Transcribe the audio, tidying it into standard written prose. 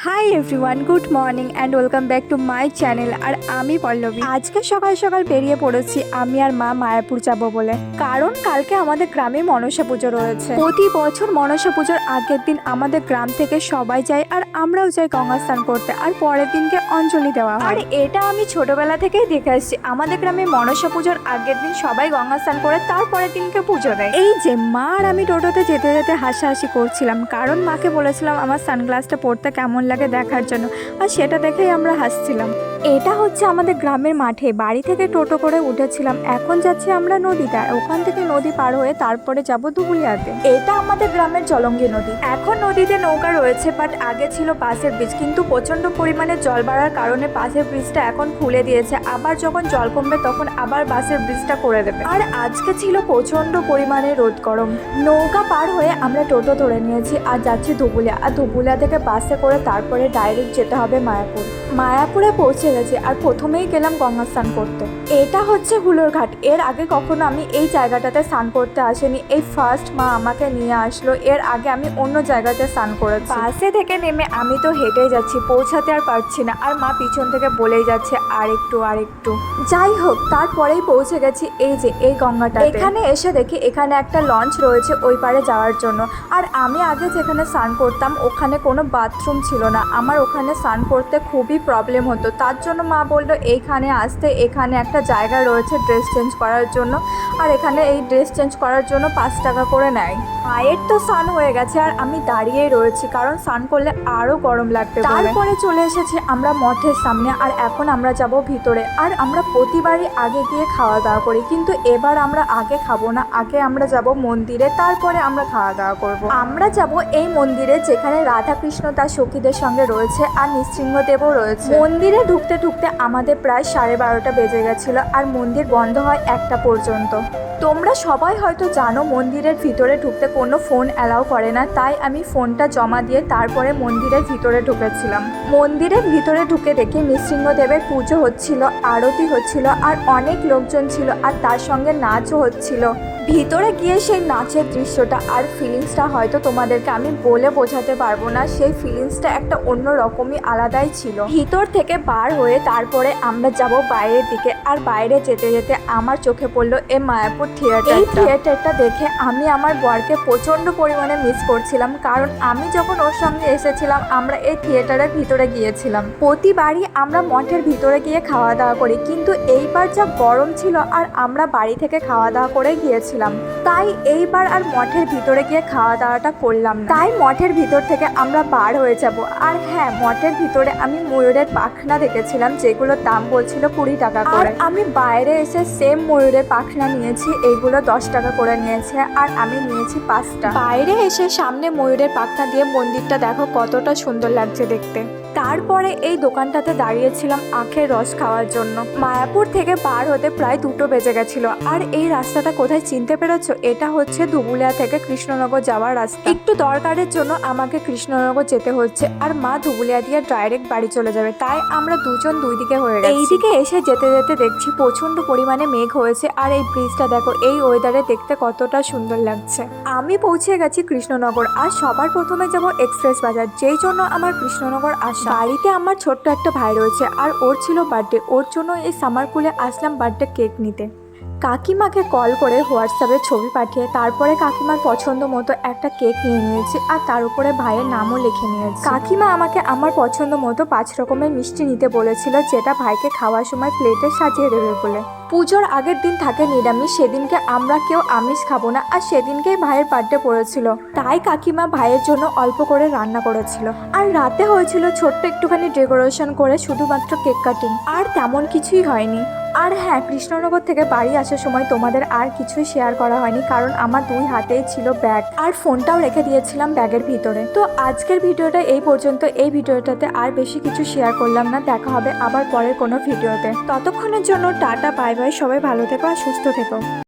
High everyone, good morning and welcome back to my channel. আর আমি পল্লবী। আজকে সকাল সকাল বেরিয়ে পড়েছি আমি আর মা মায়াপুর যাবো বলে, কারণ কালকে আমাদের গ্রামে মনসা পুজো রয়েছে। প্রতি বছর মনসা পুজোর আগের দিন আমাদের গ্রাম থেকে সবাই যায় আর আমরাও যাই গঙ্গা স্নান করতে, আর পরের দিনকে অঞ্জলি দেওয়া হয়। আর এটা আমি ছোটবেলা থেকেই দেখে আসছি, আমাদের গ্রামে মনসা পুজোর আগের দিন সবাই গঙ্গা স্নান করে তারপরের দিনকে পুজো দেয়। এই যে মা আর আমি টোটোতে যেতে যেতে হাসাহাসি করছিলাম, কারণ মাকে বলেছিলাম আমার সানগ্লাসটা পরতে কেমন লাগে দেখার জন্য, আর সেটা দেখেই আমরা হাসছিলাম। এটা হচ্ছে আমাদের গ্রামের মাঠে, বাড়ি থেকে টোটো করে উঠেছিলাম, এখন যাচ্ছি আমরা নদীতে, ওখান থেকে নদী পার হয়ে তারপরে যাব ধুবুলিয়াতে। এটা আমাদের গ্রামের জলঙ্গি নদী। এখন নদীতে নৌকা রয়েছে, বাট আগে ছিল বাঁশের ব্রিজ, কিন্তু প্রচন্ড পরিমাণে জল বাড়ার কারণে বাঁশের ব্রিজটা এখন খুলে দিয়েছে। আবার যখন জল কমবে তখন আবার বাঁশের ব্রিজটা করে দেবে। আর আজকে ছিল প্রচন্ড পরিমাণে রোদ গরম। নৌকা পার হয়ে আমরা টোটো ধরে নিয়েছি আর যাচ্ছি ধুবুলিয়া, আর ধুবুলিয়া থেকে বাসে করে তারপরে ডাইরেক্ট যেতে হবে মায়াপুর। মায়াপুরে পৌঁছে গেছি আর প্রথমেই গেলাম গঙ্গা স্নান করতে। এটা হচ্ছে হুলোর ঘাট। এর আগে কখনো আমি এই জায়গাটাতে স্নান করতে আসিনি, এই ফার্স্ট মা আমাকে নিয়ে আসলো। এর আগে আমি অন্য জায়গাতে স্নান করেছি। বাসে থেকে নেমে আমি তো হেঁটেই যাচ্ছি, পৌঁছাতে আর পারছি না, আর মা পিছন থেকে বলেই যাচ্ছে আর একটু আর একটু। যাই হোক, তারপরেই পৌঁছে গেছি এই যে এই গঙ্গাটা। এখানে এসে দেখি এখানে একটা লঞ্চ রয়েছে ওই পারে যাওয়ার জন্য। আর আমি আগে যেখানে স্নান করতাম ওখানে কোনো বাথরুম ছিল না, আমার ওখানে স্নান করতে খুবই প্রবলেম হতো। তার জন্য মা বললো এইখানে আসতে, এখানে একটা জায়গা রয়েছে ড্রেস চেঞ্জ করার জন্য, আর এখানে এই ড্রেস চেঞ্জ করার জন্য 5 টাকা করে নেয়। মায়ের তো স্নান হয়ে গেছে আর আমি দাঁড়িয়েই রয়েছি, কারণ স্নান করলে আরও গরম লাগবে। তারপরে চলে এসেছি আমরা মঠের সামনে, আর এখন আমরা যাব ভিতরে। আর আমরা প্রতিবারই আগে গিয়ে খাওয়া দাওয়া করি, কিন্তু এবার আমরা আগে খাবো না, আগে আমরা যাব মন্দিরে, তারপরে আমরা খাওয়া দাওয়া করব। আমরা যাব এই মন্দিরে যেখানে রাধা কৃষ্ণ তার সখীদের সঙ্গে রয়েছে আর নৃসিংহদেবও রয়েছে। মন্দিরে ঢুকতে ঢুকতে আমাদের প্রায় 12:30 বেজে গেছিল, আর মন্দির বন্ধ হয় 1টা পর্যন্ত। তোমরা সবাই হয়তো জানো মন্দিরের ভিতরে ঢুকতে কোনো ফোন অ্যালাউ করে না, তাই আমি ফোনটা জমা দিয়ে তারপরে মন্দিরের ভিতরে ঢুকেছিলাম। মন্দিরের ভিতরে ঢুকে দেখি নৃসিংহদেবের পুজো হচ্ছিল, আরতি হচ্ছিল, আর অনেক লোকজন ছিল, আর তার সঙ্গে নাচও হচ্ছিল। ভিতরে গিয়ে সেই নাচের দৃশ্যটা আর ফিলিংসটা হয়তো তোমাদেরকে আমি বলে বোঝাতে পারবো না, সেই ফিলিংসটা একটা অন্য রকমই আলাদাই ছিল। ভিতর থেকে বার হয়ে তারপরে আমরা যাব বাইরের দিকে, আর বাইরে যেতে যেতে আমার চোখে পড়লো এই মায়াপুর থিয়েটার। এই থিয়েটারটা দেখে আমি আমার বরকে প্রচণ্ড পরিমাণে মিস করছিলাম, কারণ আমি যখন ওর সঙ্গে এসেছিলাম আমরা এই থিয়েটারের ভিতরে গিয়েছিলাম। প্রতিবারই আমরা মঠের ভিতরে গিয়ে খাওয়া দাওয়া করি, কিন্তু এইবার যা গরম ছিল আর আমরা বাড়ি থেকে খাওয়া দাওয়া করে গিয়েছিলাম, তাই এইবার আর মঠের ভিতরে গিয়ে খাওয়া দাওয়াটা করলাম না। তাই মঠের ভিতর থেকে আমরা বার হয়ে যাব। আর হ্যাঁ, মঠের ভিতরে আমি ময়ূরের পাখনা দেখেছিলাম, যেগুলোর দাম বলছিল 20 টাকা করে। আমি বাইরে এসে সেম ময়ূরের পাখনা নিয়েছি, এইগুলো 10 টাকা করে নিয়েছে, আর আমি নিয়েছি 5টা। বাইরে এসে সামনে ময়ূরের পাখনা দিয়ে মন্দিরটা দেখো কতটা সুন্দর লাগছে দেখতে। তারপরে এই দোকানটাতে দাঁড়িয়েছিলাম আখের রস খাওয়ার জন্য। মায়াপুর থেকে বার হতে প্রায় 2টো বেজে গেছিল। আর এই রাস্তাটা কোথায় চিনতে পেরেছো? এটা হচ্ছে ধুবুলিয়া থেকে কৃষ্ণনগর যাওয়ার রাস্তা। একটু দরকারের জন্য আমাকে কৃষ্ণনগর যেতে হচ্ছে, আর মা ধুবুলিয়া দিয়ে ডাইরেক্ট বাড়ি চলে যাবে, তাই আমরা দুজন দুই দিকে হয়ে গেছি। এইদিকে এসে যেতে যেতে দেখছি প্রচন্ড পরিমাণে মেঘ হয়েছে, আর এই ব্রিজটা দেখো এই ওয়েদারে দেখতে কতটা সুন্দর লাগছে। আমি পৌঁছে গেছি কৃষ্ণনগর, আর সবার প্রথমে যাব এক্সপ্রেস বাজার, যেই জন্য আমার কৃষ্ণনগর আসা। বাড়িতে আমার ছোট্ট একটা ভাই রয়েছে, আর ওর ছিল বার্থডে, ওর জন্য এই সামার কুলে আসলাম বার্থডে কেক নিতে। কাকিমাকে কল করে হোয়াটসঅ্যাপে ছবি পাঠিয়ে তারপরে কাকিমার পছন্দ মতো একটা কেক নিয়ে নিয়েছি, আর তার উপরে ভাইয়ের নামও লিখে নিয়েছি। কাকিমা আমাকে আমার পছন্দ মতো 5 রকমের মিষ্টি নিতে বলেছিল, যেটা ভাইকে খাওয়ার সময় প্লেটে সাজিয়ে দেবে বলে। পুজোর আগের দিন থাকে নিরামিষ, সেদিনকে আমরা কেউ আমিষ খাবো না, আর সেদিনকেই ভাইয়ের বার্থডে পড়েছিল, তাই কাকিমা ভাইয়ের জন্য অল্প করে রান্না করেছিল। আর রাতে হয়েছিল ছোট্ট একটুখানি ডেকোরেশন করে শুধুমাত্র কেক কাটিং, আর তেমন কিছুই হয়নি। আর হ্যাঁ, কৃষ্ণনগর থেকে বাড়ি আসার সময় তোমাদের আর কিছুই শেয়ার করা হয়নি, কারণ আমার 2 হাতেই ছিল ব্যাগ, আর ফোনটাও রেখে দিয়েছিলাম ব্যাগের ভিতরে। তো আজকের ভিডিওটা এই পর্যন্ত। এই ভিডিওটাতে আর বেশি কিছু শেয়ার করলাম না, দেখা হবে আবার পরের কোনো ভিডিওতে। ততক্ষণের জন্য টাটা, বাই বাই, সবাই ভালো থেকো আর সুস্থ থেকো।